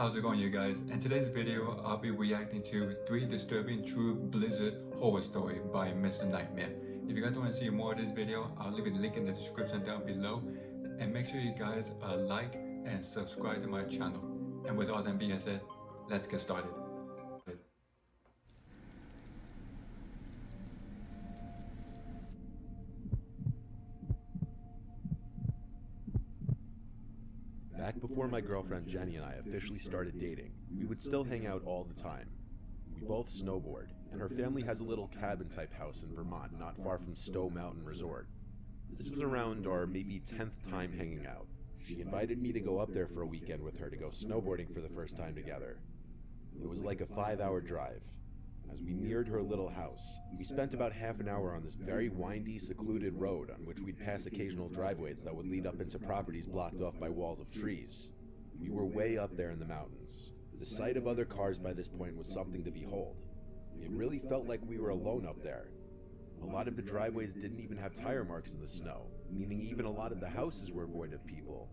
How's it going, you guys? In today's video, I'll be reacting to 3 Disturbing True Blizzard Horror Story by Mr. Nightmare. If you guys want to see more of this video, I'll leave a link in the description down below. And make sure you guys like and subscribe to my channel. And with all that being said, let's get started. Back before my girlfriend Jenny and I officially started dating, we would still hang out all the time. We both snowboard, and her family has a little cabin-type house in Vermont not far from Stowe Mountain Resort. This was around our maybe 10th time hanging out. She invited me to go up there for a weekend with her to go snowboarding for the first time together. It was like a 5-hour drive. As we neared her little house, we spent about half an hour on this very windy, secluded road on which we'd pass occasional driveways that would lead up into properties blocked off by walls of trees. We were way up there in the mountains. The sight of other cars by this point was something to behold. It really felt like we were alone up there. A lot of the driveways didn't even have tire marks in the snow, meaning even a lot of the houses were void of people.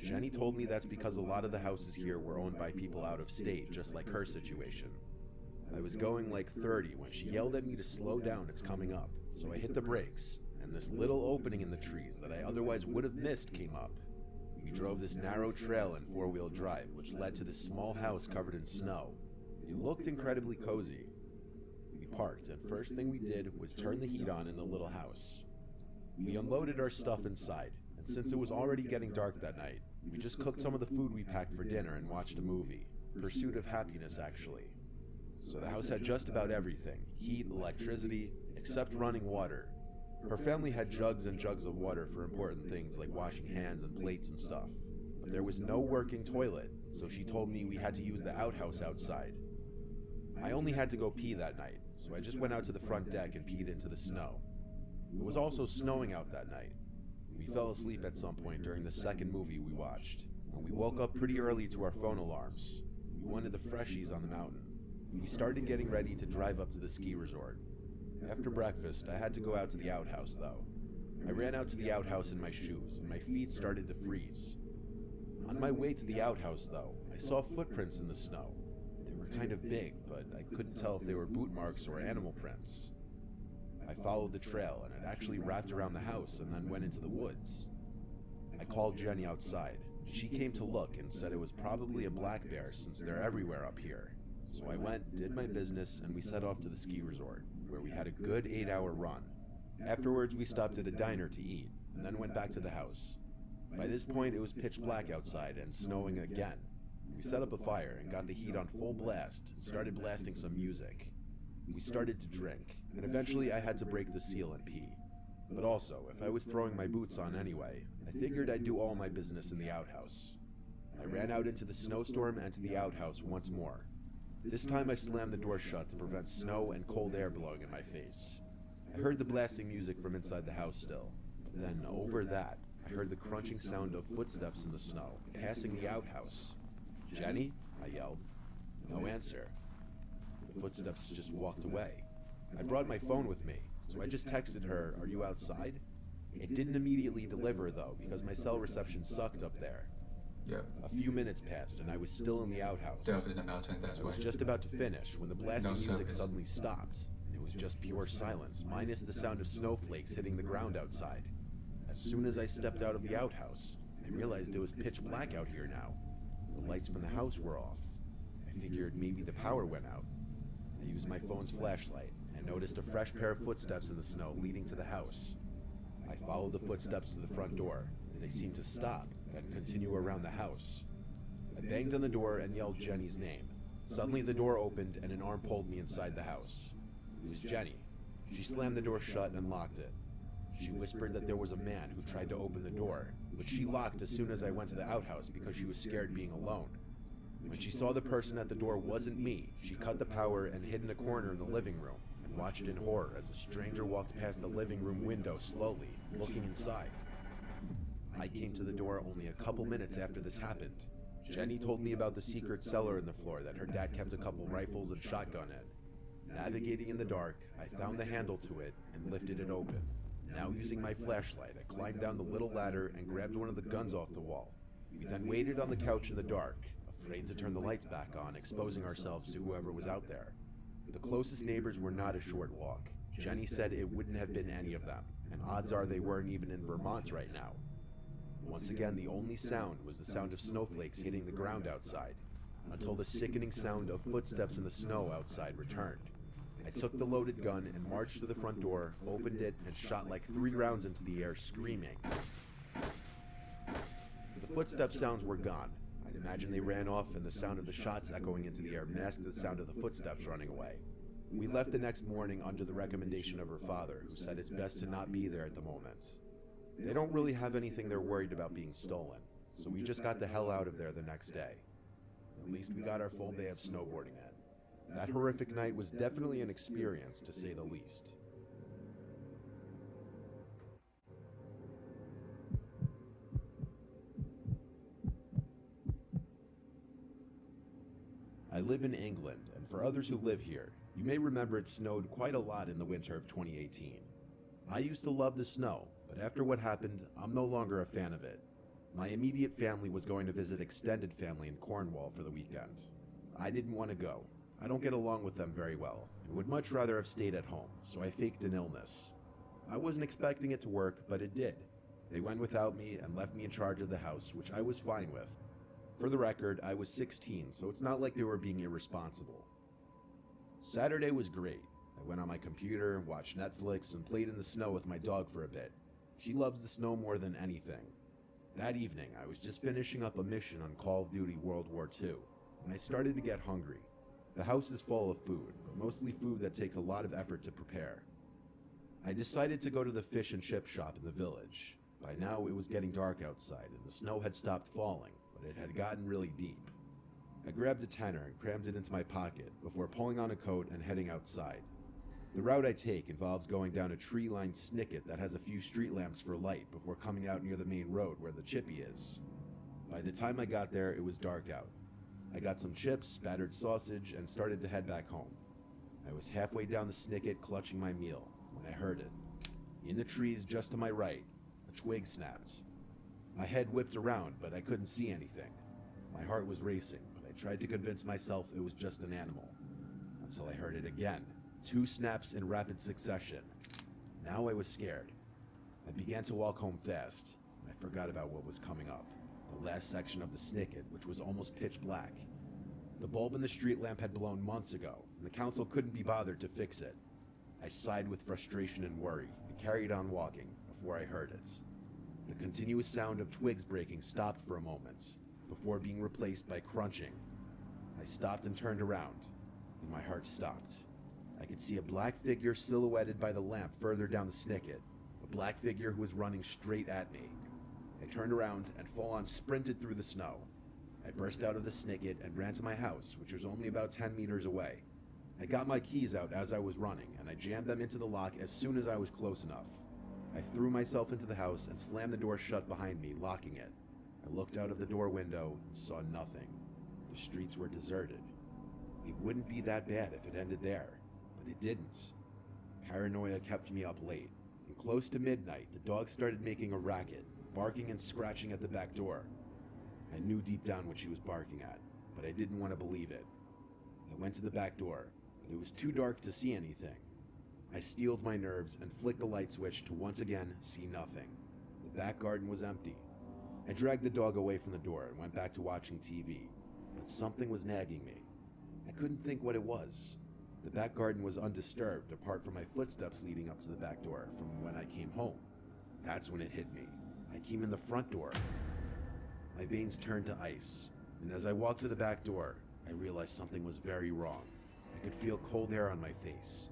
Jenny told me that's because a lot of the houses here were owned by people out of state, just like her situation. I was going like 30 when she yelled at me to slow down, it's coming up. So I hit the brakes, and this little opening in the trees that I otherwise would have missed came up. We drove this narrow trail in 4-wheel drive, which led to this small house covered in snow. It looked incredibly cozy. We parked, and first thing we did was turn the heat on in the little house. We unloaded our stuff inside, and since it was already getting dark that night, we just cooked some of the food we packed for dinner and watched a movie. Pursuit of Happiness, actually. So the house had just about everything, heat, electricity, except running water. Her family had jugs and jugs of water for important things like washing hands and plates and stuff. But there was no working toilet, so she told me we had to use the outhouse outside. I only had to go pee that night, so I just went out to the front deck and peed into the snow. It was also snowing out that night. We fell asleep at some point during the second movie we watched, and we woke up pretty early to our phone alarms. We wanted the freshies on the mountain. We started getting ready to drive up to the ski resort. After breakfast, I had to go out to the outhouse though. I ran out to the outhouse in my shoes, and my feet started to freeze. On my way to the outhouse though, I saw footprints in the snow. They were kind of big, but I couldn't tell if they were boot marks or animal prints. I followed the trail, and it actually wrapped around the house and then went into the woods. I called Jenny outside. She came to look and said it was probably a black bear since they're everywhere up here. So I went, did my business, and we set off to the ski resort, where we had a good 8-hour run. Afterwards, we stopped at a diner to eat, and then went back to the house. By this point, it was pitch black outside and snowing again. We set up a fire and got the heat on full blast and started blasting some music. We started to drink, and eventually I had to break the seal and pee. But also, if I was throwing my boots on anyway, I figured I'd do all my business in the outhouse. I ran out into the snowstorm and to the outhouse once more. This time I slammed the door shut to prevent snow and cold air blowing in my face. I heard the blasting music from inside the house still. Then, over that, I heard the crunching sound of footsteps in the snow, passing the outhouse. "Jenny?" I yelled. No answer. The footsteps just walked away. I brought my phone with me, so I just texted her, "Are you outside?" It didn't immediately deliver though, because my cell reception sucked up there. Yep. A few minutes passed, and I was still in the outhouse. They're up in the mountain, that's I why. was just about to finish when the blasting No music service. suddenly stopped. It was just pure silence, minus the sound of snowflakes hitting the ground outside. As soon as I stepped out of the outhouse, I realized it was pitch black out here now. The lights from the house were off. I figured maybe the power went out. I used my phone's flashlight and noticed a fresh pair of footsteps in the snow leading to the house. I followed the footsteps to the front door. They seemed to stop, then continue around the house. I banged on the door and yelled Jenny's name. Suddenly the door opened and an arm pulled me inside the house. It was Jenny. She slammed the door shut and locked it. She whispered that there was a man who tried to open the door, which she locked as soon as I went to the outhouse because she was scared being alone. When she saw the person at the door wasn't me, she cut the power and hid in a corner in the living room and watched in horror as a stranger walked past the living room window slowly, looking inside. I came to the door only a couple minutes after this happened. Jenny told me about the secret cellar in the floor that her dad kept a couple rifles and shotgun in. Navigating in the dark, I found the handle to it and lifted it open. Now using my flashlight, I climbed down the little ladder and grabbed one of the guns off the wall. We then waited on the couch in the dark, afraid to turn the lights back on, exposing ourselves to whoever was out there. The closest neighbors were not a short walk. Jenny said it wouldn't have been any of them, and odds are they weren't even in Vermont right now. Once again, the only sound was the sound of snowflakes hitting the ground outside, until the sickening sound of footsteps in the snow outside returned. I took the loaded gun and marched to the front door, opened it, and shot like 3 rounds into the air, screaming. The footstep sounds were gone. I'd imagine they ran off, and the sound of the shots echoing into the air masked the sound of the footsteps running away. We left the next morning under the recommendation of her father, who said it's best to not be there at the moment. They don't really have anything they're worried about being stolen, so we just got the hell out of there the next day. At least we got our full day of snowboarding in. That horrific night was definitely an experience, to say the least. I live in England, and for others who live here, you may remember it snowed quite a lot in the winter of 2018. I used to love the snow, but after what happened, I'm no longer a fan of it. My immediate family was going to visit extended family in Cornwall for the weekend. I didn't want to go. I don't get along with them very well, and would much rather have stayed at home, so I faked an illness. I wasn't expecting it to work, but it did. They went without me and left me in charge of the house, which I was fine with. For the record, I was 16, so it's not like they were being irresponsible. Saturday was great. I went on my computer, watched Netflix, and played in the snow with my dog for a bit. She loves the snow more than anything. That evening, I was just finishing up a mission on Call of Duty World War II, and I started to get hungry. The house is full of food, but mostly food that takes a lot of effort to prepare. I decided to go to the fish and chip shop in the village. By now, it was getting dark outside, and the snow had stopped falling, but it had gotten really deep. I grabbed a tenner and crammed it into my pocket before pulling on a coat and heading outside. The route I take involves going down a tree-lined snicket that has a few street lamps for light before coming out near the main road where the chippy is. By the time I got there, it was dark out. I got some chips, battered sausage, and started to head back home. I was halfway down the snicket clutching my meal when I heard it. In the trees just to my right, a twig snapped. My head whipped around, but I couldn't see anything. My heart was racing, but I tried to convince myself it was just an animal. Until I heard it again. 2 snaps in rapid succession. Now I was scared. I began to walk home fast. I forgot about what was coming up. The last section of the snicket, which was almost pitch black. The bulb in the street lamp had blown months ago, and the council couldn't be bothered to fix it. I sighed with frustration and worry, and carried on walking before I heard it. The continuous sound of twigs breaking stopped for a moment, before being replaced by crunching. I stopped and turned around, and my heart stopped. I could see a black figure silhouetted by the lamp further down the snicket, a black figure who was running straight at me. I turned around and full-on sprinted through the snow. I burst out of the snicket and ran to my house, which was only about 10 meters away. I got my keys out as I was running, and I jammed them into the lock as soon as I was close enough. I threw myself into the house and slammed the door shut behind me, locking it. I looked out of the door window and saw nothing. The streets were deserted. It wouldn't be that bad if it ended there. But it didn't. Paranoia kept me up late, and close to midnight, the dog started making a racket, barking and scratching at the back door. I knew deep down what she was barking at, but I didn't want to believe it. I went to the back door, but it was too dark to see anything. I steeled my nerves and flicked the light switch to once again see nothing. The back garden was empty. I dragged the dog away from the door and went back to watching TV, but something was nagging me. I couldn't think what it was. The back garden was undisturbed apart from my footsteps leading up to the back door from when I came home. That's when it hit me. I came in the front door. My veins turned to ice, and as I walked to the back door, I realized something was very wrong. I could feel cold air on my face.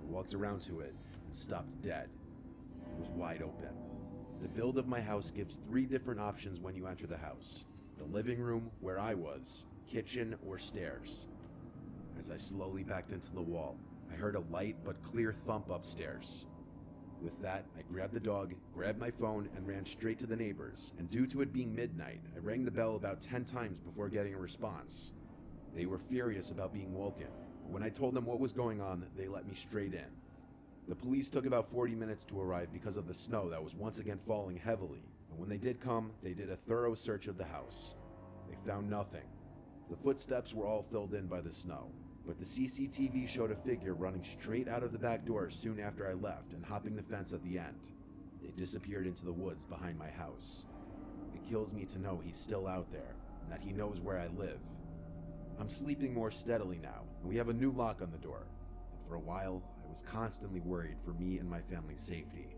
I walked around to it and stopped dead. It was wide open. The build of my house gives 3 different options when you enter the house. The living room, where I was, kitchen, or stairs. As I slowly backed into the wall, I heard a light but clear thump upstairs. With that, I grabbed the dog, grabbed my phone, and ran straight to the neighbors, and due to it being midnight, I rang the bell about 10 times before getting a response. They were furious about being woken, but when I told them what was going on, they let me straight in. The police took about 40 minutes to arrive because of the snow that was once again falling heavily, and when they did come, they did a thorough search of the house. They found nothing, The footsteps were all filled in by the snow, but the CCTV showed a figure running straight out of the back door soon after I left and hopping the fence at the end. They disappeared into the woods behind my house. It kills me to know he's still out there, and that he knows where I live. I'm sleeping more steadily now, and we have a new lock on the door, and for a while, I was constantly worried for me and my family's safety.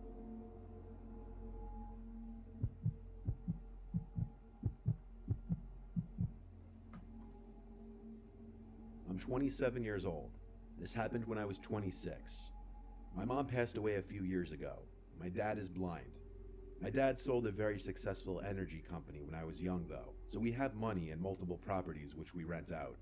I'm 27 years old. This happened when I was 26. My mom passed away a few years ago. My dad is blind. My dad sold a very successful energy company when I was young though, so we have money and multiple properties which we rent out.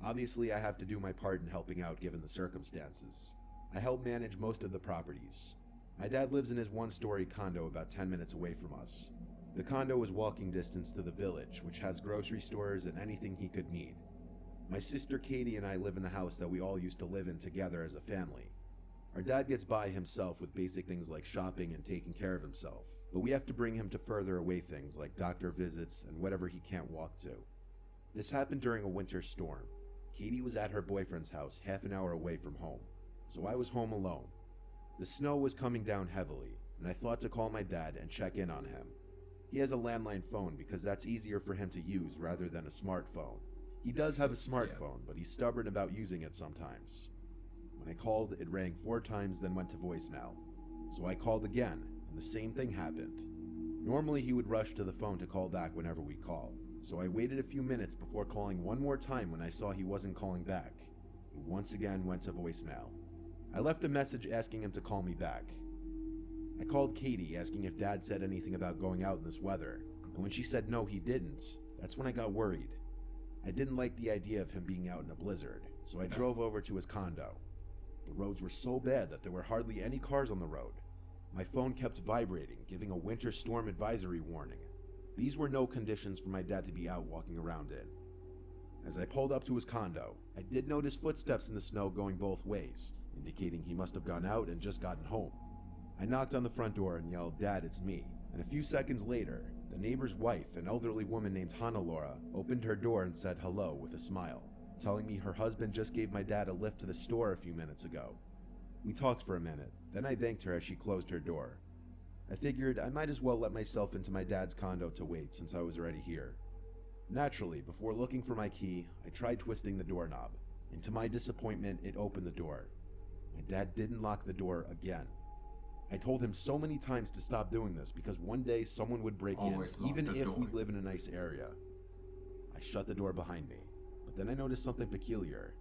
Obviously, I have to do my part in helping out given the circumstances. I help manage most of the properties. My dad lives in his one-story condo about 10 minutes away from us. The condo is walking distance to the village, which has grocery stores and anything he could need. My sister Katie and I live in the house that we all used to live in together as a family. Our dad gets by himself with basic things like shopping and taking care of himself, but we have to bring him to further away things like doctor visits and whatever he can't walk to. This happened during a winter storm. Katie was at her boyfriend's house half an hour away from home, so I was home alone. The snow was coming down heavily, and I thought to call my dad and check in on him. He has a landline phone because that's easier for him to use rather than a smartphone. He does have a smartphone, but he's stubborn about using it sometimes. When I called, it rang 4 times, then went to voicemail. So I called again, and the same thing happened. Normally he would rush to the phone to call back whenever we called, so I waited a few minutes before calling one more time when I saw he wasn't calling back. He once again went to voicemail. I left a message asking him to call me back. I called Katie asking if Dad said anything about going out in this weather, and when she said no he didn't, that's when I got worried. I didn't like the idea of him being out in a blizzard, so I drove over to his condo. The roads were so bad that there were hardly any cars on the road. My phone kept vibrating, giving a winter storm advisory warning. These were no conditions for my dad to be out walking around in. As I pulled up to his condo, I did notice footsteps in the snow going both ways, indicating he must have gone out and just gotten home. I knocked on the front door and yelled, "Dad, it's me," and a few seconds later, the neighbor's wife, an elderly woman named Hannah-Laura, opened her door and said hello with a smile, telling me her husband just gave my dad a lift to the store a few minutes ago. We talked for a minute, then I thanked her as she closed her door. I figured I might as well let myself into my dad's condo to wait since I was already here. Naturally, before looking for my key, I tried twisting the doorknob, and to my disappointment, it opened the door. My dad didn't lock the door again. I told him so many times to stop doing this because one day someone would break Always in, lock even the if door. we live in a nice area. I shut the door behind me, but then I noticed something peculiar.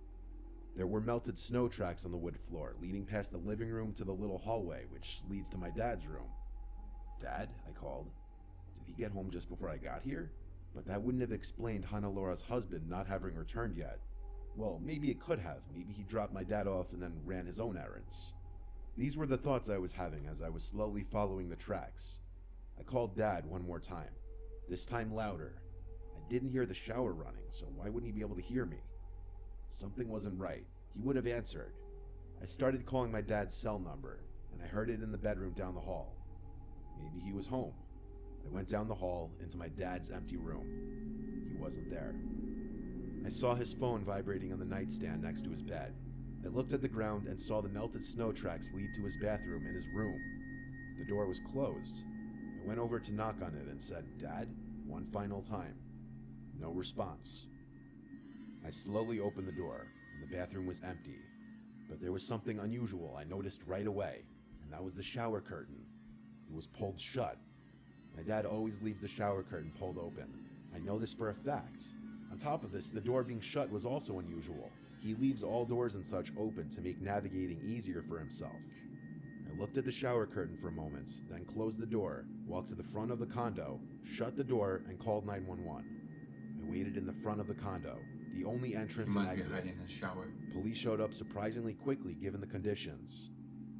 There were melted snow tracks on the wood floor, leading past the living room to the little hallway, which leads to my dad's room. "Dad?" I called. Did he get home just before I got here? But that wouldn't have explained Hannah-Laura's husband not having returned yet. Well, maybe it could have. Maybe he dropped my dad off and then ran his own errands. These were the thoughts I was having as I was slowly following the tracks. I called Dad one more time, this time louder. I didn't hear the shower running, so why wouldn't he be able to hear me? Something wasn't right. He would have answered. I started calling my dad's cell number, and I heard it in the bedroom down the hall. Maybe he was home. I went down the hall into my dad's empty room. He wasn't there. I saw his phone vibrating on the nightstand next to his bed. I looked at the ground and saw the melted snow tracks lead to his bathroom in his room. The door was closed. I went over to knock on it and said, "Dad?" one final time. No response. I slowly opened the door, and the bathroom was empty. But there was something unusual I noticed right away, and that was the shower curtain. It was pulled shut. My dad always leaves the shower curtain pulled open. I know this for a fact. On top of this, the door being shut was also unusual. He leaves all doors and such open to make navigating easier for himself. I looked at the shower curtain for a moment, then closed the door, walked to the front of the condo, shut the door, and called 911. I waited in the front of the condo, the only He entrance and must be exit. hiding in his shower. Police showed up surprisingly quickly given the conditions.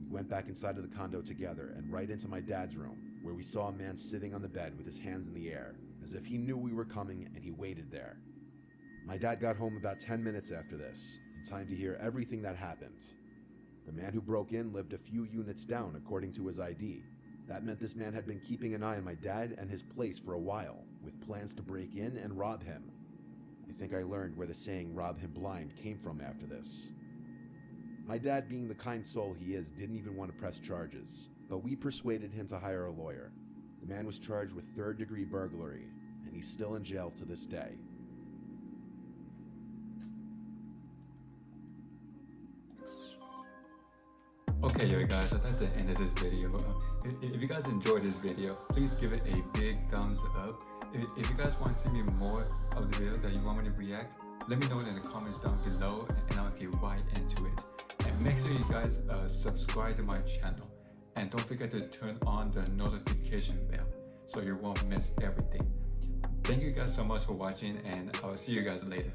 We went back inside of the condo together and right into my dad's room, where we saw a man sitting on the bed with his hands in the air, as if he knew we were coming and he waited there. My dad got home about 10 minutes after this, in time to hear everything that happened. The man who broke in lived a few units down according to his ID. That meant this man had been keeping an eye on my dad and his place for a while, with plans to break in and rob him. I I think I learned where the saying "rob him blind" came from after this. My dad, being the kind soul he is, didn't even want to press charges, but we persuaded him to hire a lawyer. The man was charged with third-degree burglary, and he's still in jail to this day. Okay, yo guys, so that's the end of this video. If you guys enjoyed this video, please give it a big thumbs up. If you guys want to see me more of the video that you want me to react, let me know in the comments down below and I'll get right into it. And make sure you guys subscribe to my channel. And don't forget to turn on the notification bell so you won't miss everything. Thank you guys so much for watching, and I'll see you guys later.